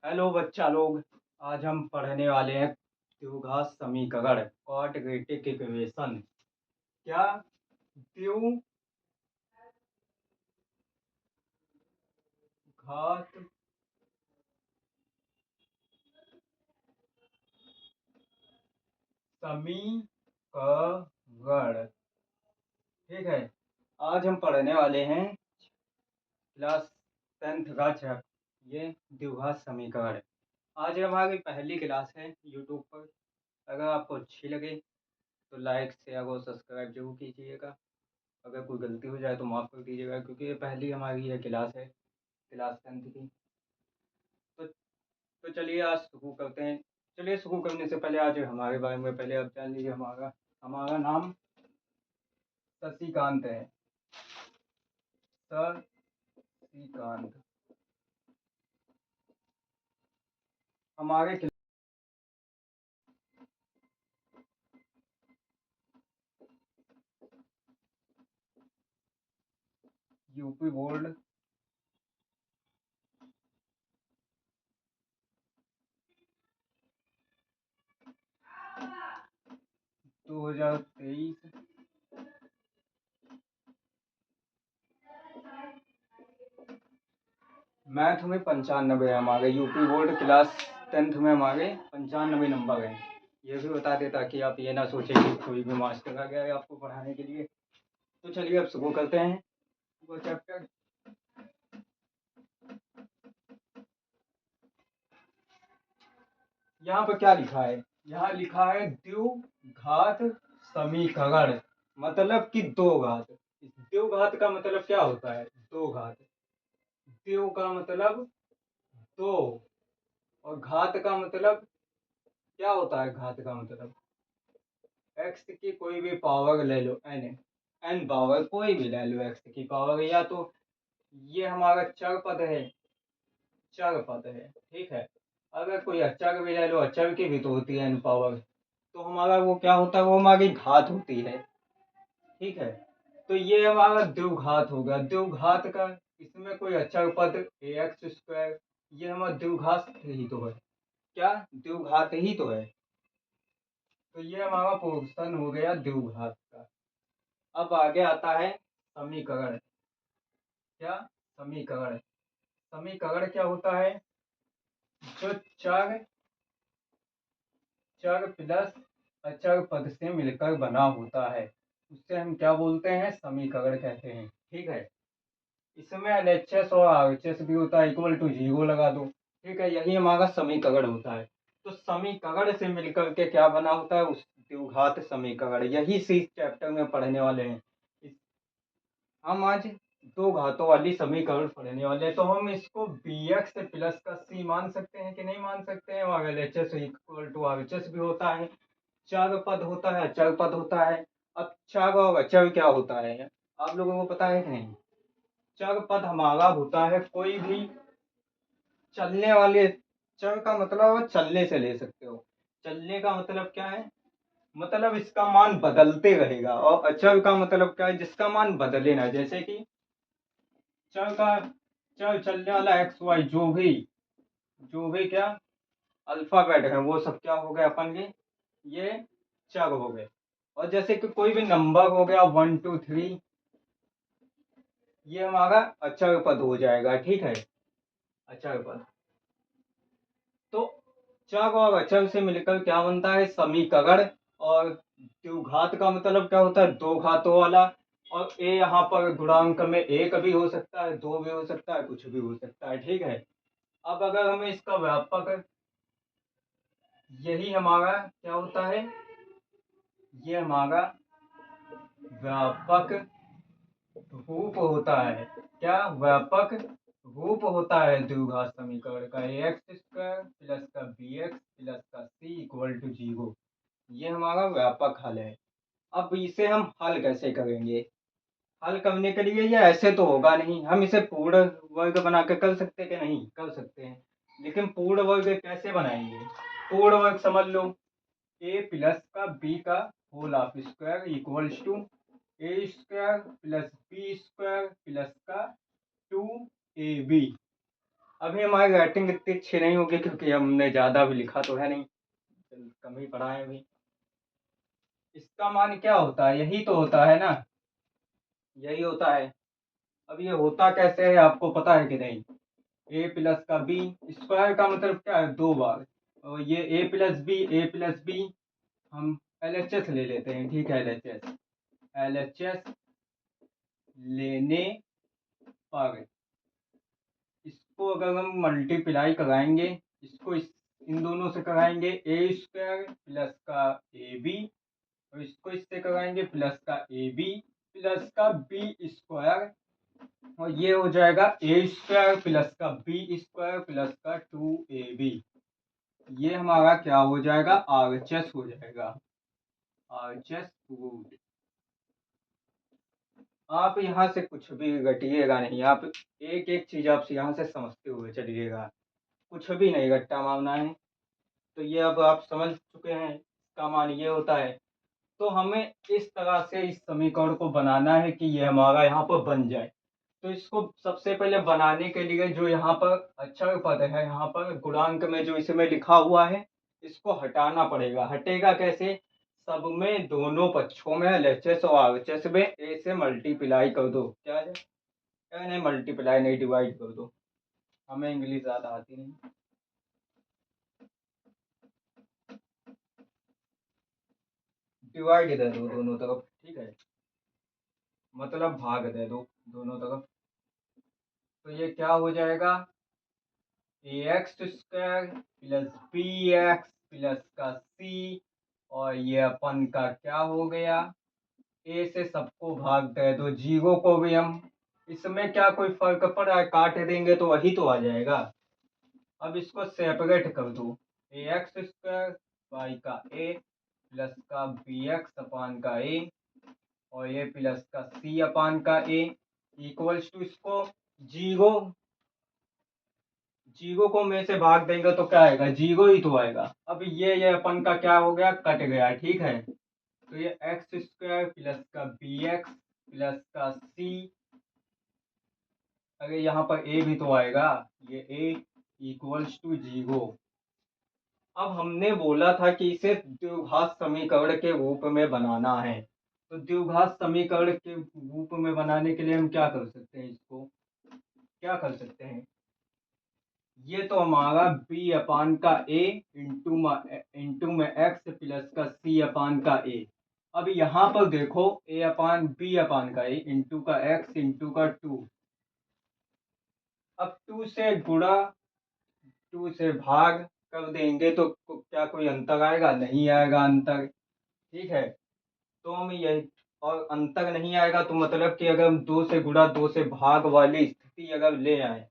Hello बच्चा लोग। आज हम पढ़ने वाले हैं द्विघात समीकरण क्वाड्रेटिक इक्वेशन। क्या द्विघात समीकरण, ठीक है। आज हम पढ़ने वाले हैं क्लास 10th का चैप्टर, ये द्विघात समीकरण। आज हमारी पहली क्लास है यूट्यूब पर। अगर आपको अच्छी लगे तो लाइक शेयर और सब्सक्राइब जरूर कीजिएगा। अगर कोई गलती हो जाए तो माफ़ कर दीजिएगा, क्योंकि ये पहली हमारी ये क्लास है, क्लास 10th की। तो चलिए आज शुरू करते हैं। चलिए शुरू करने से पहले आज हमारे बारे में पहले आप जान लीजिए। हमारा हमारा नाम शशिकांत है। शशिकांत। हमारे यूपी बोर्ड 2023 मैथ में 95 है। हमारे यूपी बोर्ड क्लास 10th में हमारे 95 नंबर हैं। ये भी बता दें ताकि आप ये ना सोचें कि कोई भी मास्टर आ गया है आपको पढ़ाने के लिए। तो चलिए अब शुरू करते हैं वो चैप्टर। यहाँ पर क्या लिखा है? यहाँ लिखा है द्विघात समीकरण, मतलब कि दो घात। द्विघात का मतलब क्या होता है? दो घात। द्विव का मतलब दो, और घात का मतलब क्या होता है? घात का मतलब एक्स की कोई भी पावर ले लो, एन एन पावर कोई भी ले लो एक्स की पावर, या तो ये हमारा चर पद है, चर पद है, ठीक है। अगर कोई अचर भी ले लो, अचर की भी तो होती है एन पावर, तो हमारा वो क्या होता है? वो हमारी घात होती है, ठीक है। तो ये हमारा द्विघात हो गया। द्विघात का इसमें कोई अचर पद ए एक्स स्क्वायर, ये हमारा द्विघात ही तो है। क्या द्विघात ही तो है। तो ये हमारा पोर्शन हो गया द्विघात का। अब आगे आता है समीकरण। क्या? समीकरण। समीकरण क्या होता है? जो चर चर प्लस अचर पद से मिलकर बना होता है, उससे हम क्या बोलते हैं? समीकरण कहते हैं, ठीक है। इसमें एलएचएस और आरएचएस भी होता है, इक्वल टू जीरो लगा दो, ठीक है। यही हमारा समीकरण होता है। तो समीकरण से मिलकर के क्या बना होता है? उस द्विघात समीकरण। यही इसी चैप्टर में पढ़ने वाले हैं। हम आज दो घातों वाली समीकरण पढ़ने वाले हैं। तो हम इसको बी एक्स प्लस का सी मान सकते हैं कि नहीं मान सकते हैं? और L H S equal to R H S भी होता है। चर पद होता है, अचर पद होता है। अब चर और अचर क्या होता है आप लोगों को पता है कि नहीं? चर पद हमारा होता है कोई भी चलने वाले। चर का मतलब आप चलने से ले सकते हो। चलने का मतलब क्या है? मतलब इसका मान बदलते रहेगा। और अचर का मतलब क्या है? जिसका मान बदले ना। जैसे कि चर का चर चलने वाला एक्स वाई, जो भी क्या अल्फाबेट है, वो सब क्या हो गए अपन के? ये चर हो गए। और जैसे कि कोई भी नंबर हो गया 1 2 3, ये हमारा अचर पद हो जाएगा, ठीक है। अचर पद। तो चर और अचर से मिलकर क्या बनता है? समीकरण। और द्विघात का मतलब क्या होता है? दो घातों वाला। और ए यहाँ पर गुणांक में एक भी हो सकता है, दो भी हो सकता है, कुछ भी हो सकता है, ठीक है। अब अगर हमें इसका व्यापक, यही हमारा क्या होता है? ये हमारा व्यापक रूप होता है। क्या व्यापक रूप होता है द्विघात समीकरण का? ए एक्स स्क्वायर प्लस का बी एक्स प्लस का सी इक्वल टू जीरो, ये हमारा व्यापक हल है। अब इसे हम हल कैसे करेंगे? हल करने के लिए ये ऐसे तो होगा नहीं। हम इसे पूर्ण वर्ग बना के कर सकते कि नहीं? कर सकते हैं। लेकिन पूर्ण वर्ग कैसे बनाएंगे? पूर्ण वर्ग समझ लो, ए प्लस का बी का whole of square equals to A square plus B square plus का 2ab। अभी हमारी राइटिंग इतनी अच्छी नहीं होगी क्योंकि हमने ज़्यादा भी लिखा तो है नहीं, कम ही पढ़ा है अभी। इसका मान क्या होता है, यही तो होता है ना, यही होता है। अब ये होता कैसे है आपको पता है कि नहीं? ए प्लस का बी स्क्वायर का मतलब क्या है, 2 बार। और ये ए प्लस बी हम एलएचएस ले लेते हैं, ठीक है, एलएचएस लेने पर इसको अगर हम मल्टीप्लाई कराएंगे, इन दोनों से कराएंगे, ए स्क्वायर प्लस का ए बी, और इसको इससे कराएंगे प्लस का ए बी प्लस का बी स्क्वायर, और ये हो जाएगा ए स्क्वायर प्लस का बी स्क्वायर प्लस का 2ab। ये हमारा क्या हो जाएगा, आरएचएस हो जाएगा, आरएचएस प्रूव्ड। आप यहाँ से कुछ भी घटिएगा नहीं, आप एक एक चीज आप यहाँ से समझते हुए चलिएगा, कुछ भी नहीं घट्टा मारना है। तो ये अब आप समझ चुके हैं, इसका मान ये होता है। तो हमें इस तरह से इस समीकरण को बनाना है कि ये हमारा यहाँ पर बन जाए। तो इसको सबसे पहले बनाने के लिए जो यहाँ पर अक्षर पद है, यहाँ पर गुणांक में जो इसमें लिखा हुआ है, इसको हटाना पड़ेगा। हटेगा कैसे? सब में दोनों पक्षों में एलएचएस और आरएचएस में ए से मल्टीप्लाई कर दो। क्या है? क्या नहीं, मल्टीप्लाई नहीं, डिवाइड कर दो। हमें इंग्लिश ज्यादा आती नहीं। डिवाइड दे दो दोनों तरफ, ठीक है, मतलब भाग दे दो दोनों तरफ। तो ये क्या हो जाएगा, ए X square plus B X plus का सी, और ये अपन का क्या हो गया, ए से सबको भाग दे दो, जीरो को भी हम, इसमें क्या कोई फर्क पड़ रहा है, काट देंगे तो वही तो आ जाएगा। अब इसको सेपरेट कर दो, ए एक्स स्क्वायर वाई का ए प्लस का बी एक्स अपान का ए, और ये प्लस का सी अपान का ए इक्वल्स टू, इसको जीरो, जीरो को में से भाग देंगे तो क्या आएगा, जीरो ही तो आएगा। अब ये अपन का क्या हो गया, कट गया, ठीक है। तो ये एक्स स्क्वायर प्लस का बी एक्स प्लस का सी, अरे यहाँ पर ए भी तो आएगा, ये ए इक्वल्स टू जीरो। अब हमने बोला था कि इसे द्विघात समीकरण के रूप में बनाना है। तो द्विघात समीकरण के रूप में बनाने के लिए हम क्या कर सकते हैं, इसको क्या कर सकते हैं, ये तो हमारा बी अपान का ए इंटू में एक्स प्लस का सी अपान का ए। अब यहाँ पर देखो, ए अपान बी अपान का ए इंटू का एक्स इंटू का 2। अब 2 से गुणा, 2 से भाग कर देंगे तो क्या कोई अंतर आएगा, नहीं आएगा अंतर, ठीक है। तो हम यही, और अंतर नहीं आएगा तो मतलब कि अगर हम 2 से गुणा 2 से भाग वाली स्थिति अगर ले आए,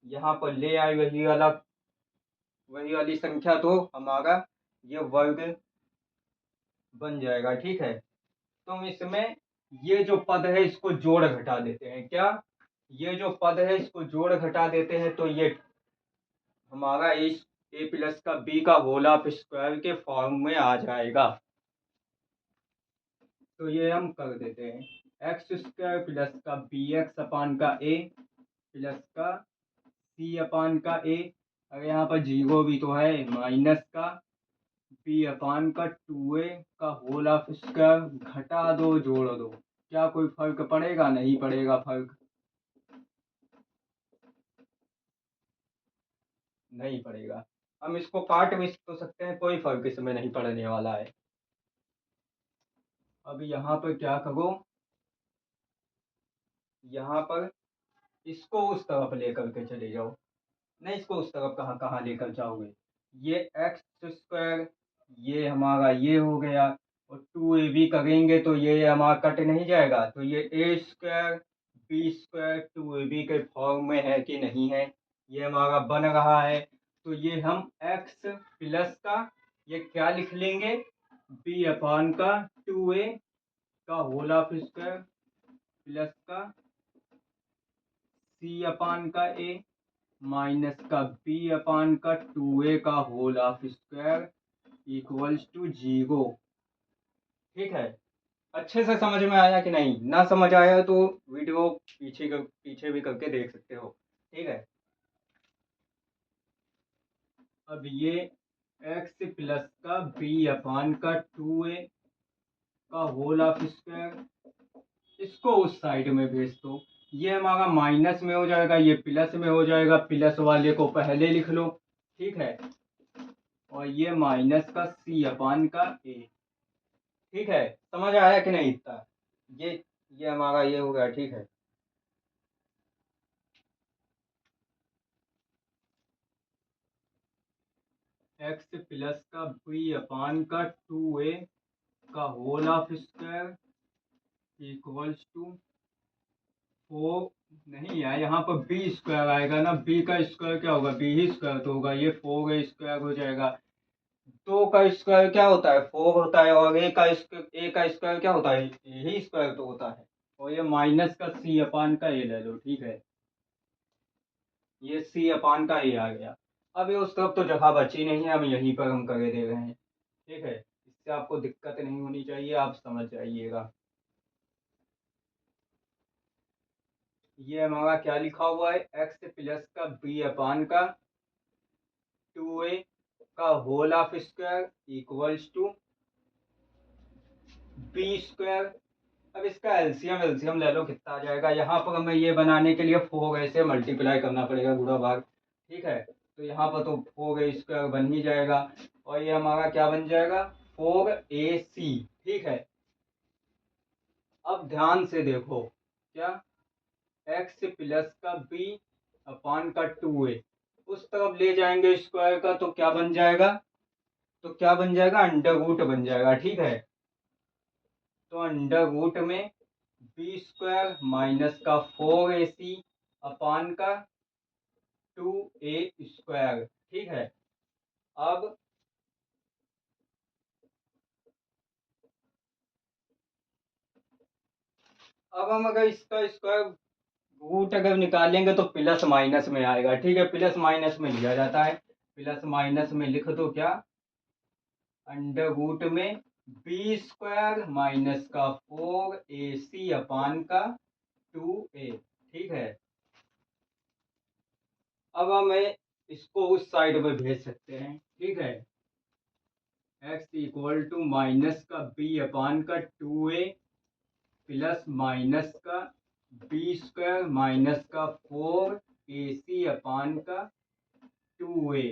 यहाँ पर ले आए वही वाली संख्या, तो हमारा ये वर्ग बन जाएगा, ठीक है। तो हम इसमें ये जो पद है इसको जोड़ घटा देते हैं, क्या, ये जो पद है इसको जोड़ घटा देते हैं, तो ये हमारा इस ए प्लस का बी का होल ऑफ स्क्वायर के फॉर्म में आ जाएगा। तो ये हम कर देते हैं, एक्स स्क्वायर प्लस का बी एक्स अपान का ए प्लस का सी अपान का ए, अगर यहाँ पर जीरो भी तो है, माइनस का बी अपान का 2a का होल ऑफ स्क्वायर, घटा दो जोड़ दो, क्या कोई फर्क पड़ेगा, नहीं पड़ेगा फर्क, नहीं पड़ेगा। हम इसको काट भी तो सकते हैं, कोई फर्क इसमें नहीं पड़ने वाला है। अब यहाँ पर क्या करो, यहाँ पर इसको उस तरफ लेकर के चले जाओ, नहीं इसको उस तरफ कहाँ कहाँ लेकर जाओगे, ये एक्स स्क्वायर, ये हमारा ये हो गया, और 2ab करेंगे तो ये हमारा कट नहीं जाएगा, तो ये ए स्क्वायर बी स्क्वायर 2ab के फॉर्म में है कि नहीं है, ये हमारा बन रहा है। तो ये हम एक्स प्लस का ये क्या लिख लेंगे, बी अपान का 2a का होल ऑफ स्क्वायर प्लस का सी अपान का ए माइनस का बी अपान का 2a का whole of square equals to zero, ठीक है। अच्छे से समझ में आया कि नहीं, ना समझ आया तो वीडियो पीछे भी करके देख सकते हो, ठीक है। अब ये एक्स प्लस का बी अपान का 2a का होल ऑफ स्क्वायर, इसको उस साइड में भेज दो। ये हमारा माइनस में हो जाएगा, ये प्लस में हो जाएगा, प्लस वाले को पहले लिख लो, ठीक है। और ये माइनस का सी अपान का ए, ठीक है। समझ आया कि नहीं इतना? ये हमारा ये हो गया, ठीक है। एक्स प्लस का बी अपान का 2a का whole of square equals to 4, नहीं यार यहाँ पर बी स्क्वायर आएगा ना, बी का स्क्वायर क्या होगा, बी ही स्क्वायर तो होगा, ये 4 स्क्वायर हो जाएगा। 2 का स्क्वायर क्या होता है, 4 होता है, और ए का स्क्वायर क्या होता है, ए ही स्क्वायर तो होता है। और ये माइनस का सी अपान का ए ले लो, ठीक है। ये सी अपान का ए आ गया। अब ये उस तरफ तो जगह बची नहीं है, हम यहीं पर हम करे दे रहे हैं, ठीक है। इससे आपको दिक्कत नहीं होनी चाहिए, आप समझ जाइएगा। ये हमारा क्या लिखा हुआ है, एक्स प्लस का बी अपान का 2a का whole of square equals to B square. अब इसका एलसीएम एलसीएम ले लो, कितना आ जाएगा। यहाँ पर हमें ये बनाने के लिए 4 ऐसे मल्टीप्लाई करना पड़ेगा गुणा भाग, ठीक है। तो यहाँ पर तो 4 स्क्वायर बन ही जाएगा, और ये हमारा क्या बन जाएगा, 4ac, ठीक है। अब ध्यान से देखो, क्या एक्स प्लस का बी अपान का 2a उस तरफ ले जाएंगे स्क्वायर का, तो क्या बन जाएगा, अंडर रूट बन जाएगा, ठीक है। तो अंडर रूट में बी स्क्वायर माइनस का 4ac अपान का 2a स्क्वायर, ठीक है। अब हम अगर इसका स्क्वायर रूट अगर निकालेंगे तो प्लस माइनस में आएगा, ठीक है। प्लस माइनस में लिया जाता है, प्लस माइनस में लिख दो क्या, अंडर रूट में बी स्क्वायर माइनस का 4ac अपान का 2a, ठीक है। अब हम इसको उस साइड में भेज सकते हैं, ठीक है। एक्स इक्वल टू माइनस का बी अपान का 2a प्लस माइनस का बी स्क्वायर माइनस का 4ac अपान का 2a,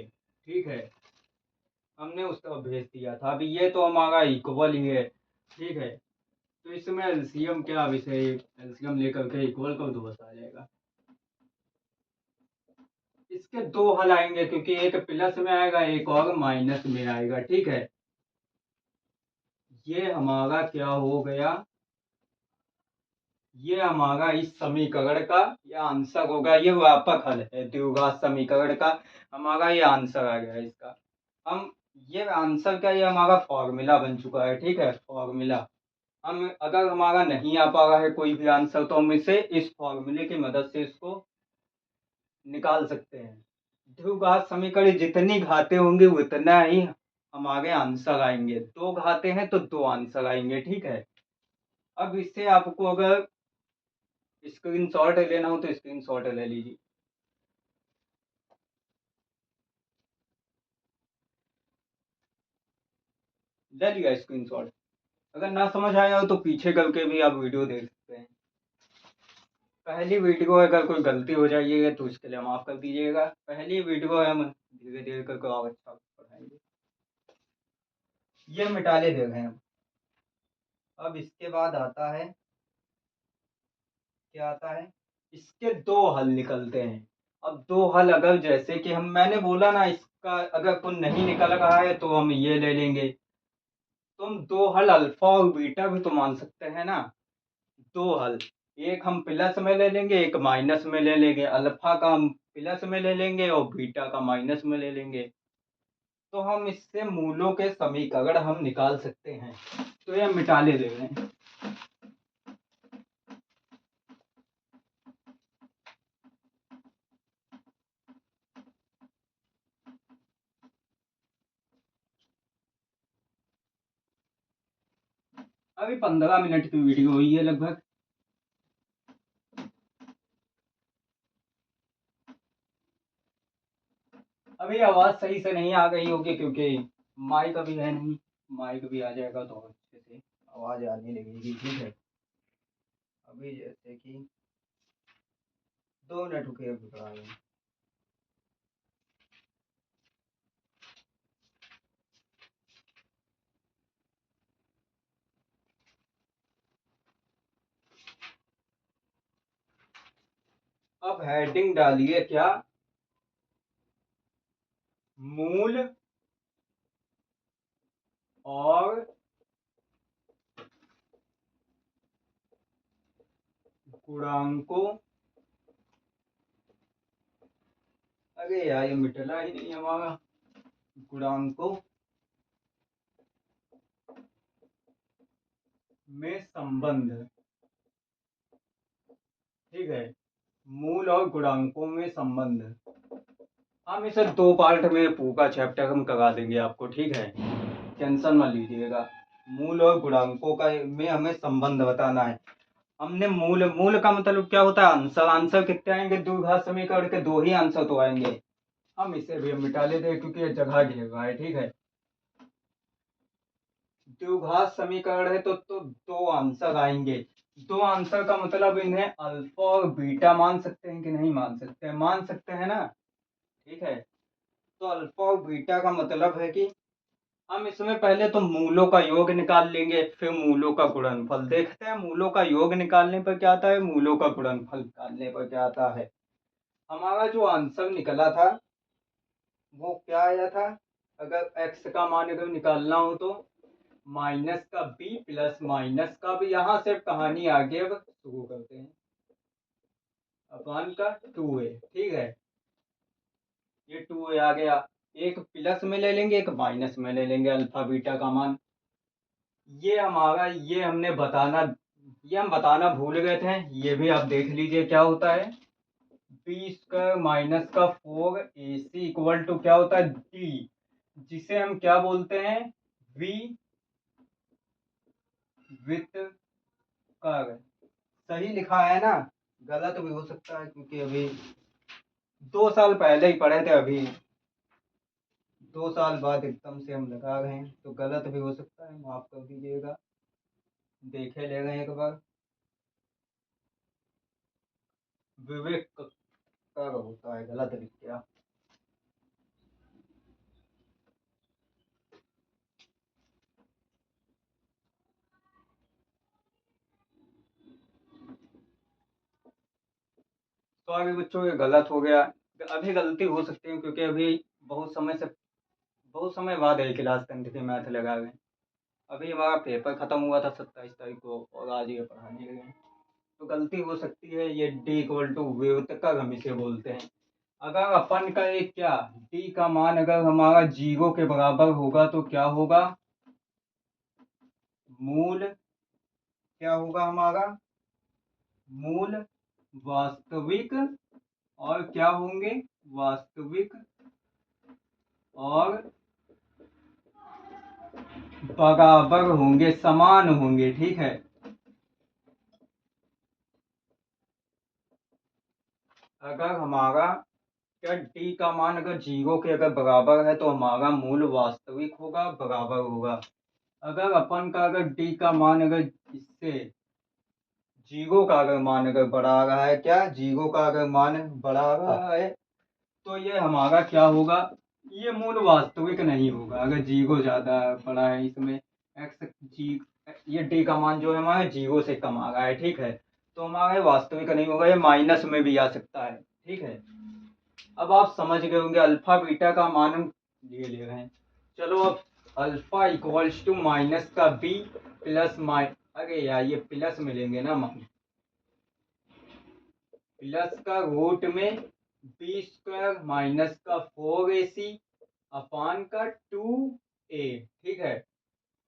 ठीक है। हमने उस तरफ भेज दिया था। अभी ये तो हमारा इक्वल ही है, ठीक है। तो इसमें एलसीएम क्या, विषय एलसीएम लेकर के इक्वल कर दो, बस आ जाएगा। इसके दो हल आएंगे, क्योंकि एक प्लस में आएगा, एक और माइनस में आएगा, ठीक है। ये हमारा क्या हो गया, ये हमारा इस समीकरण का ये आंसर होगा। ये व्यापक हल है द्विघात समीकरण का, हमारा ये आंसर आ गया इसका। हम ये आंसर का ये हमारा फॉर्मूला बन चुका है, ठीक है। फॉर्मूला हम अगर हमारा नहीं आ पा रहा है कोई भी आंसर, तो हम इसे इस फॉर्मूले की मदद से इसको निकाल सकते हैं। द्विघात समीकरण जितनी घातें होंगी उतना ही हमारे आंसर आएंगे। 2 घातें हैं तो 2 आंसर आएंगे, ठीक है। अब इससे आपको अगर स्क्रीनशॉट लेना हो तो स्क्रीनशॉट ले लीजिए। ले लिया स्क्रीनशॉट। अगर ना समझ आया हो तो पीछे करके भी आप वीडियो देख सकते हैं। पहली वीडियो अगर कोई गलती हो जाएगी तो इसके लिए माफ कर दीजिएगा। पहली वीडियो है, हम धीरे धीरे करके और अच्छा पढ़ाएंगे। ये मिटाले दे रहे हैं। अब इसके बाद आता है, क्या आता है, इसके दो हल निकलते हैं। अब दो हल अगर जैसे कि हम मैंने बोला ना, इसका अगर कोई नहीं निकल रहा है तो हम ये ले लेंगे। तो हम दो हल अल्फा और बीटा भी तो मान सकते हैं ना। दो हल, एक हम प्लस में ले लेंगे, एक माइनस में ले लेंगे। अल्फा का हम प्लस में ले लेंगे और बीटा का माइनस में ले लेंगे। तो हम इससे मूलों के समीकरण हम निकाल सकते हैं। तो ये मिटाले दे रहे हैं। अभी 15 मिनट की वीडियो हुई है लगभग। अभी आवाज़ सही से नहीं आ गई होगी क्योंकि माइक अभी है नहीं। माइक भी आ जाएगा तो अच्छे से आवाज़ आने लगेगी। ठीक है, अभी जैसे कि 2 मिनट रुके, अभी थोड़ा अब हेडिंग डालिए क्या, मूल और गुणांकों। अरे यार ये मिटला ही नहीं हमारा, गुणांकों में संबंध। ठीक है, मूल और गुणांकों में संबंध। हम इसे 2 पार्ट में पूरा चैप्टर हम करा देंगे आपको। ठीक है, टेंशन मत लीजिएगा। मूल और गुणांकों का में हमें संबंध बताना है। हमने मूल, मूल का मतलब क्या होता है, आंसर। आंसर कितने आएंगे, द्विघात समीकरण के 2 ही आंसर तो आएंगे। हम इसे भी मिटा लेते हैं क्योंकि ये जगह घेर रहा है। ठीक है, द्विघात समीकरण है तो 2 आंसर आएंगे। 2 आंसर का मतलब इन्हें अल्फा और बीटा मान सकते हैं कि नहीं मान सकते हैं, मान सकते हैं ना। ठीक है, तो अल्फा और बीटा का मतलब है कि हम इसमें पहले तो मूलों का योग निकाल लेंगे, फिर मूलों का गुणनफल। देखते हैं मूलों का योग निकालने पर क्या आता है, मूलों का गुणनफल निकालने पर क्या आता है। हमारा जो आंसर निकला था वो क्या आया था, अगर एक्स का मान अगर निकालना हो तो माइनस का बी प्लस माइनस का बी। यहाँ से कहानी आगे अब शुरू करते हैं। अपान का 2a। ठीक है, ये 2a आ गया। एक प्लस में ले लेंगे, एक माइनस में ले लेंगे अल्फा बीटा का मान। ये हमारा, ये हमने बताना, ये हम बताना भूल गए थे। ये भी आप देख लीजिए क्या होता है। बी स्क्वायर माइनस का 4ac इक्वल टू क्या होता है, डी, जिसे हम क्या बोलते हैं, वी विथ कर। सही लिखा है ना, गलत भी हो सकता है क्योंकि अभी 2 साल पहले ही पढ़े थे। अभी 2 साल बाद एकदम से हम लगा रहे हैं तो गलत भी हो सकता है, माफ कर दीजिएगा। देखे ले रहे हैं एक बार। विवेक कर होता है, गलत लिख गया। तो आगे बच्चों ये गलत हो गया। अभी गलती हो सकती है क्योंकि अभी बहुत समय से, बहुत समय बाद है क्लास 10th की मैथ लगा रहे हैं। अभी हमारा पेपर खत्म हुआ था 27 तारीख को और आज ये पढ़ाने लगे हैं, तो गलती हो सकती है। ये डी इक्वल टू व्युत्क्रम हम इसे बोलते हैं। अगर अपन का एक क्या, डी का मान अगर हमारा 0 के बराबर होगा तो क्या होगा, मूल क्या होगा हमारा, मूल वास्तविक, और क्या होंगे, वास्तविक और बराबर होंगे, समान होंगे। ठीक है, अगर हमारा क्या डी का मान अगर 0 के अगर बराबर है तो हमारा मूल वास्तविक होगा, बराबर होगा। अगर अपन का अगर डी का मान अगर इससे 0 का अगर मान अगर बढ़ा रहा है, क्या 0 का अगर मान बढ़ा रहा है तो ये हमारा क्या होगा, ये मूल वास्तविक नहीं होगा। अगर 0 ज्यादा बड़ा है इसमें, एक्स जी, ये डी का मान जो है हमारा 0 से कम आ रहा है। ठीक है, तो हमारा वास्तविक नहीं होगा, ये माइनस में भी आ सकता है। ठीक है, अब आप समझ गए होंगे अल्फा बीटा का मान हम लिए ले रहे हैं। चलो अब अल्फा इक्वल्स टू माइनस का बी प्लस माइ, अरे यार ये प्लस में लेंगे ना, प्लस का रूट में बी स्क्वायर माइनस का 4ac अपान का 2a। ठीक है,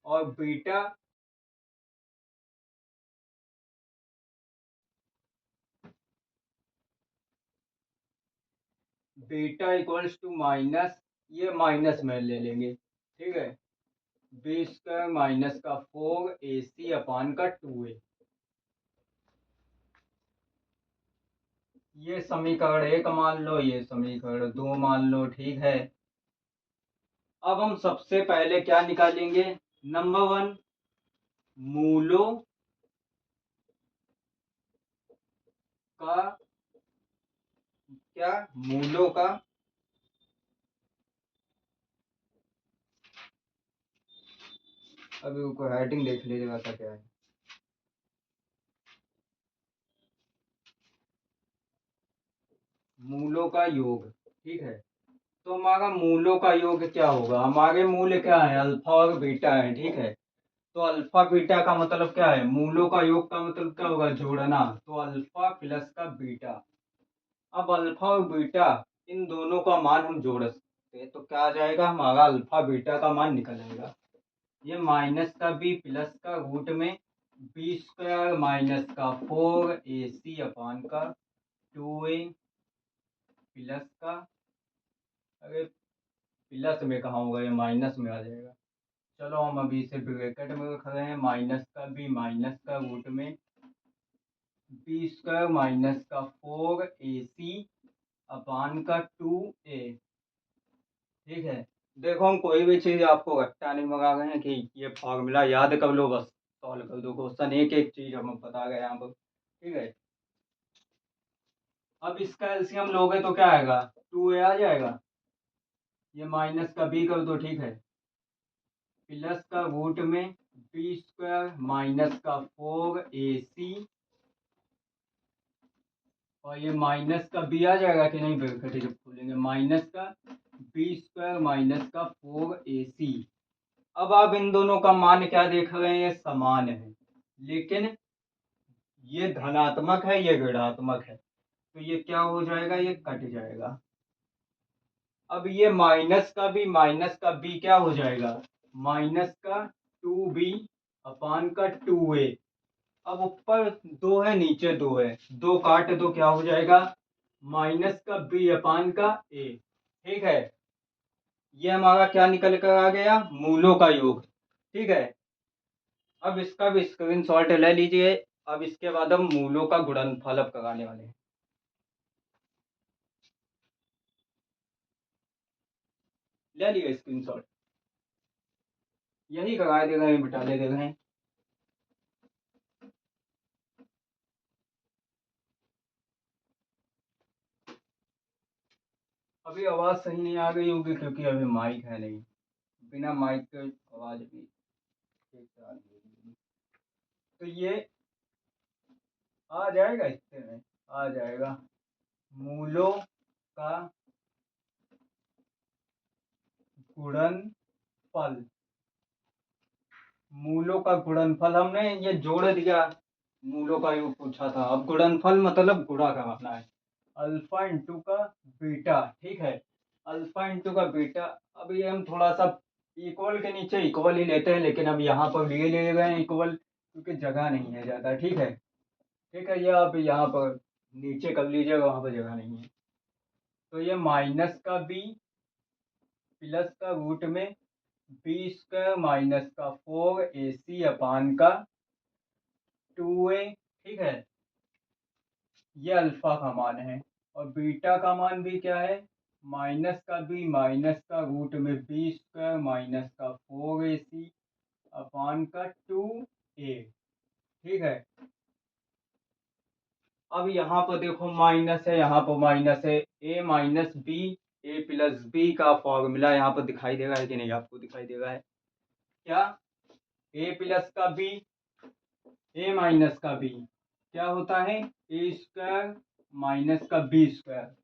और beta, beta equals to minus, ये माइनस में ले लेंगे। ठीक है, बी स्क्वायर माइनस का 4ac अपान का 2a। ये समीकरण 1 मान लो, ये समीकरण 2 मान लो, ठीक है। अब हम सबसे पहले क्या निकालेंगे? नंबर 1, मूलों का, क्या, मूलों का अभी उनको हेडिंग देख लीजिएगा था क्या है। मूलों का योग, ठीक है। तो हमारा मूलों का योग क्या होगा? हमारे मूल क्या है? अल्फा और बीटा है, ठीक है। तो अल्फा बीटा का मतलब क्या है? मूलों का योग का मतलब क्या होगा? जोड़ना। तो अल्फा प्लस का बीटा। अब अल्फा और बीटा, इन दोनों का मान हम जोड़ सकते हैं, तो क्या आ जाएगा? हमारा अल्फा बीटा का मान निकल आएगा। ये माइनस का बी प्लस का रूट में बी स्क्वायर माइनस का 4ac अपान का 2a प्लस का, अरे प्लस में कहाँ होगा, ये माइनस में आ जाएगा। चलो हम अभी इसे ब्रैकेट में रख रहे हैं। माइनस का बी माइनस का रूट में बी स्क्वायर माइनस का 4ac अपान का 2a, ठीक है। देखो हम कोई भी चीज आपको रट्टा नहीं मंगा रहे हैं कि ये फॉर्मूला याद कर लो बस सॉल्व कर दो क्वेश्चन, एक एक चीज हम बता गए यहाँ पर, ठीक है। अब इसका एलसीएम लोगे तो क्या आएगा? 2a आ जाएगा। ये माइनस का बी कर दो, ठीक है, प्लस का रूट में बी स्क्वायर माइनस का 4ac, और ये माइनस का बी आ जाएगा कि नहीं? ब्रैकेट जब खोलेंगे माइनस का बी स्क्वायर माइनस का 4ac। अब आप इन दोनों का मान क्या देख रहे हैं? ये समान है, लेकिन ये धनात्मक है, ये ऋणात्मक है, तो ये क्या हो जाएगा? ये कट जाएगा। अब ये माइनस का बी क्या हो जाएगा? माइनस का 2b अपान का 2a। अब ऊपर 2 है, नीचे 2 है, 2 काट दो, क्या हो जाएगा? माइनस का बी अपान का a, ठीक है। ये हमारा क्या निकल कर आ गया? मूलों का योग, ठीक है। अब इसका भी स्क्रीनशॉट ले लीजिए। अब इसके बाद हम मूलों का गुणनफल अब कराने वाले हैं। ले लिया स्क्रीनशॉट? यही करा दे रहे हैं, बिठा ले दे रहे हैं। अभी आवाज सही नहीं आ गई होगी क्योंकि अभी माइक है नहीं, बिना माइक के आवाज भी ठीक से आ रही होगी। तो ये आ जाएगा, इससे में आ जाएगा मूलों का गुणनफल। मूलों का गुणनफल हमने ये जोड़ दिया, मूलों का योग पूछा था। अब गुणनफल मतलब गुणा करना है, अल्फा इंटू का बीटा, ठीक है। अल्फा इंटू का बीटा। अब ये हम थोड़ा सा इक्वल के नीचे इक्वल ही लेते हैं, लेकिन अब यहाँ पर लिए ले गए हैं इक्वल क्योंकि जगह नहीं है ज़्यादा, ठीक है। ठीक है, ये आप यहाँ पर नीचे कर लीजिएगा, वहाँ पर जगह नहीं है। तो ये माइनस का बी प्लस का रूट में बी स्क्वायर माइनस का 4ac अपान का 2a, ठीक है। ये अल्फा का मान है। और बीटा का मान भी क्या है? माइनस का बी माइनस का रूट में बी स्क्वायर माइनस का 4ac अपान का 2a, ठीक है। अब यहाँ पर देखो माइनस है, यहाँ पर माइनस है, a minus B A plus B का फॉर्मूला यहाँ पर दिखाई देगा है कि नहीं? आपको दिखाई देगा है क्या? a प्लस का बी, ए माइनस का बी क्या होता है? ए स्क्वायर माइनस का बी स्क्वायर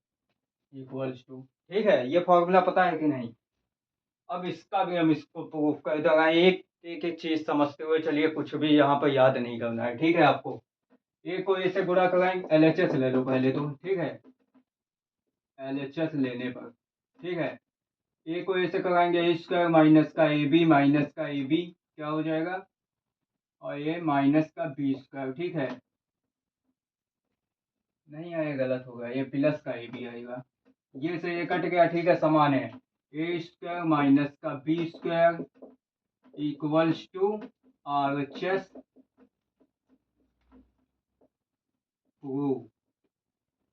इक्वल्स टू, ठीक है। ये फॉर्मूला पता है कि नहीं? अब इसका भी हम इसको प्रूफ कर देंगे, एक एक एक चीज समझते हुए चलिए, कुछ भी यहाँ पर याद नहीं करना है, ठीक है। आपको ए को ए से गुणा कराएंगे, एलएचएस ले लो पहले तो, ठीक है। एलएचएस लेने पर, ठीक है, ए को ए से कराएंगे, ए स्क्वायर माइनस का ए बी माइनस का ए बी क्या हो जाएगा? और ये माइनस का बी स्क्वायर, ठीक है। नहीं आएगा, गलत होगा, ये प्लस का ए बी आएगा। ये से ये कट गया, ठीक है, समान है। ए स्क्वायर माइनस का B square equals to R H S prove,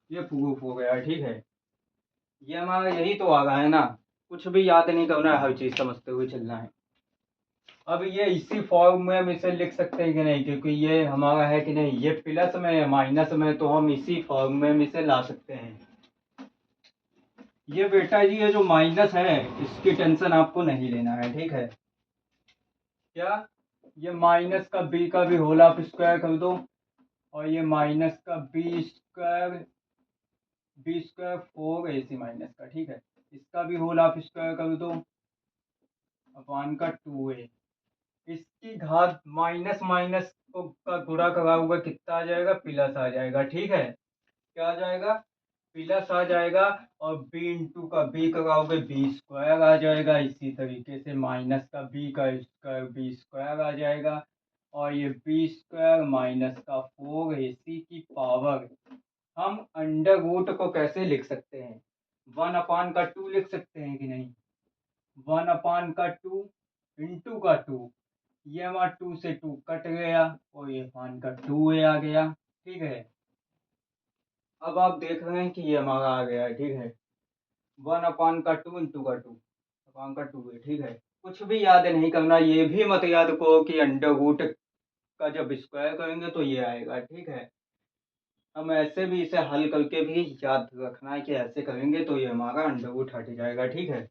ये प्रूफ हो गया, ठीक है। ये हमारा यही तो आ रहा है ना, कुछ भी याद नहीं करना है, हर चीज समझते हुए चलना है। अब ये इसी फॉर्म में हम इसे लिख सकते हैं कि नहीं, क्योंकि ये हमारा है कि नहीं, ये प्लस में है माइनस में, तो हम इसी फॉर्म में हम इसे ला सकते हैं। ये बेटा जी, ये जो माइनस है इसकी टेंशन आपको नहीं लेना है, ठीक है। क्या, ये माइनस का बी का भी होल ऑफ स्क्वायर कर दो, और ये माइनस का बी स्क्वायर 4ac माइनस का, ठीक है, इसका भी होल ऑफ स्क्वायर कर दो अपॉन का 2a। इसकी घात माइनस माइनस को का गुणा करा हुआ कितना आ जाएगा, प्लस आ जाएगा, ठीक है। क्या आ जाएगा, प्लस आ जाएगा। और बी इंटू का बी कराओगे बी स्क्वायर आ जाएगा, इसी तरीके से माइनस का बी का स्क्वायर बी स्क्वायर आ जाएगा। और ये बी स्क्वायर माइनस का 4ac की पावर हम अंडर रूट को कैसे लिख सकते हैं, 1/2 लिख सकते हैं कि नहीं। 1/2 इंटू का 2, ये हमारा 2 से 2 कट गया, और ये पान का 2a आ गया, ठीक है। अब आप देख रहे हैं कि ये हमारा आ गया है, ठीक है। 1/2 इंटू का 2 अपान का 2 है, ठीक है। कुछ भी याद नहीं करना, ये भी मत याद करो कि अंडर रूट का जब स्क्वायर करेंगे तो ये आएगा, ठीक है। हम ऐसे भी इसे हल करके भी याद रखना है कि ऐसे करेंगे तो ये हमारा अंडर रूट हट जाएगा, ठीक है।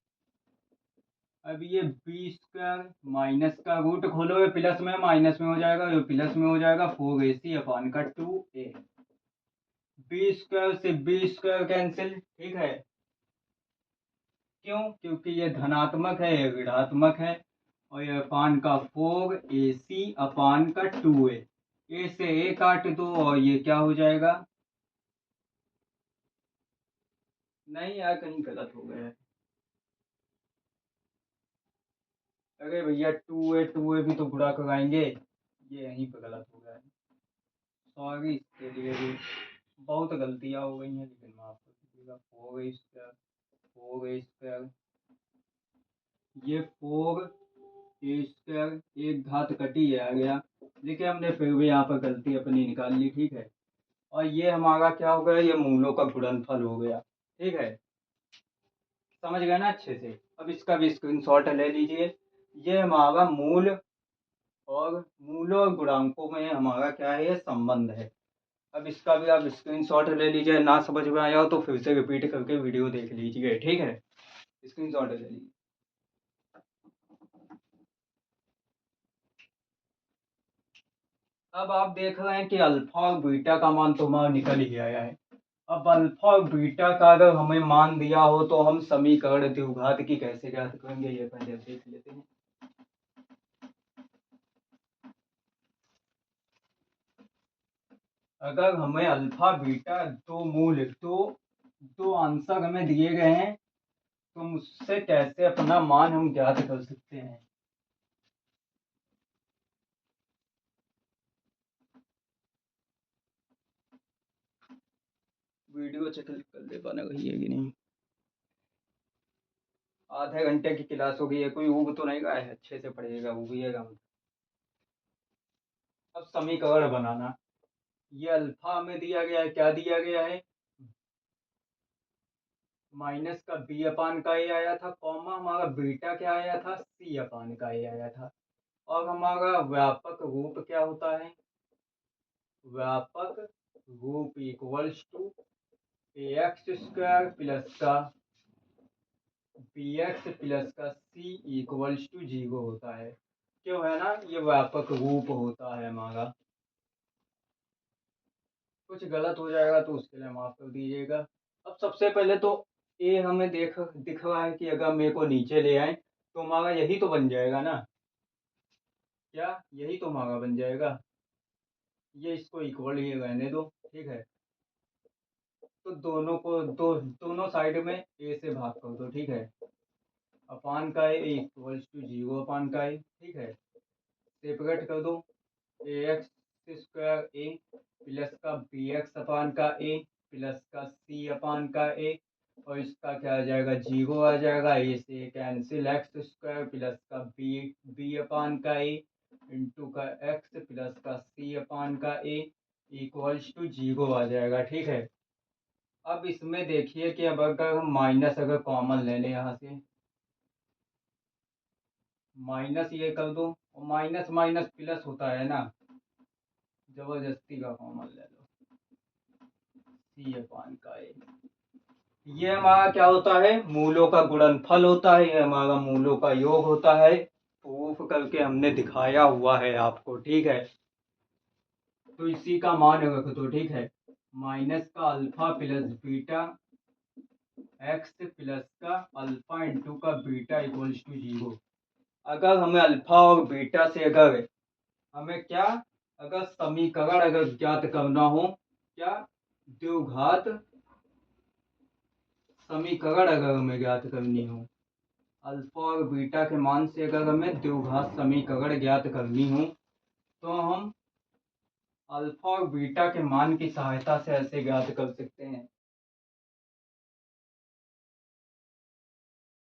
अब ये बी स्क्वायर माइनस का रूट खोलोगे प्लस में माइनस में हो जाएगा, ये प्लस में हो जाएगा 4ac अपान का 2a। बी स्क्वायर से बी स्क्वायर कैंसिल, ठीक है। क्यों, क्योंकि ये धनात्मक है ये ऋणात्मक है। और ये अपान का 4ac अपान का 2a, ए से ए काट दो और ये क्या हो जाएगा, नहीं यार कहीं गलत हो गया है। अरे भैया 2a भी तो गुणा कराएंगे, ये यहीं पर गलत हो गया है। सॉरी इसके लिए भी, बहुत गलतियां हो गई हैं, लेकिन माफ कर दीजिएगा। 4a स्क्वायर ये 4a स्क्वायर एक घात कटी है आ गया, देखिए हमने फिर भी यहाँ पर गलती अपनी निकाल ली, ठीक है। और ये हमारा क्या हो गया, ये मूलों का गुणनफल हो गया, ठीक है। समझ गए ना अच्छे से। अब इसका भी स्क्रीनशॉट ले लीजिए। ये हमारा मूल और मूलों और गुणांकों में हमारा क्या है, ये संबंध है। अब इसका भी आप स्क्रीनशॉट ले लीजिए, ना समझ में आया हो तो फिर से रिपीट करके वीडियो देख लीजिए, ठीक है। स्क्रीनशॉट ले लीजिए। अब आप देख रहे हैं कि अल्फा और बीटा का मान तो हमारा निकल ही आया है। अब अल्फा और बीटा का अगर हमें मान दिया हो तो हम समीकरण द्विघात की कैसे ज्ञात करेंगे, ये पहले देख लेते हैं। अगर हमें अल्फा बीटा दो मूल दो दो आंसर हमें दिए गए हैं, तो मुझसे कैसे अपना मान हम ज्ञात कर सकते हैं। वीडियो चेक कर ले बना रही है कि नहीं। आधे घंटे की क्लास हो गई है, कोई ऊब तो नहीं रहा है, अच्छे से पढ़िएगा उबिएगा मत। अब समीकरण बनाना, ये अल्फा में दिया गया है, क्या दिया गया है, माइनस का बी अपान का ए आया था, कॉमा हमारा बीटा क्या आया था, सी अपान का ए आया था। और हमारा व्यापक रूप क्या होता है, व्यापक रूप equals to A X square plus का बी एक्स प्लस का सी इक्वल्स टू 0 होता है। क्यों है ना, ये व्यापक रूप होता है हमारा। कुछ गलत हो जाएगा तो उसके लिए माफ कर दीजिएगा। अब सबसे पहले तो ए हमें दिख रहा है कि अगर मेरे को नीचे ले आए तो हमारा यही तो बन जाएगा ना, क्या यही तो हमारा बन जाएगा। ये इसको इक्वल ही रहने दो, ठीक है। तो दोनों को दोनों साइड में ए से भाग कर दो, ठीक है। अपान का ए इक्वल्स टू 0 अपान का ए, ठीक है। सेपरेट कर दो, ए एक्स स्क्वायर ए प्लस का बी एक्स अपान का ए प्लस का सी अपान का ए, और इसका क्या आ जाएगा, 0 आ जाएगा, ए से कैंसिल, एक्स स्क्वायर प्लस का बी बी अपान का ए इंटू का एक्स प्लस का सी अपान का ए इक्वल्स टू 0 आ जाएगा, ठीक है। अब इसमें देखिए कि अब अगर हम माइनस अगर कॉमन ले लें यहाँ से, माइनस ये कर दो, और माइनस माइनस प्लस होता है ना, जबरदस्ती का कॉमन ले लो, सी अपान का ए। ये हमारा क्या होता है, मूलों का गुणनफल होता है, ये हमारा मूलों का योग होता है। प्रूफ करके हमने दिखाया हुआ है आपको, ठीक है। तो इसी का मान रख दो, ठीक है। माइनस का alpha plus beta x plus का अल्फा इंटू का बीटा इक्वल्स टू 0। अगर हमें अल्फा और बीटा से अगर हमें क्या, अगर समीकरण अगर ज्ञात करना हो, क्या, द्विघात समीकरण अगर हमें ज्ञात करनी हो, अल्फा और बीटा के मान से अगर हमें द्विघात समीकरण ज्ञात करनी हो, तो हम अल्फा और बीटा के मान की सहायता से ऐसे ज्ञात कर सकते हैं।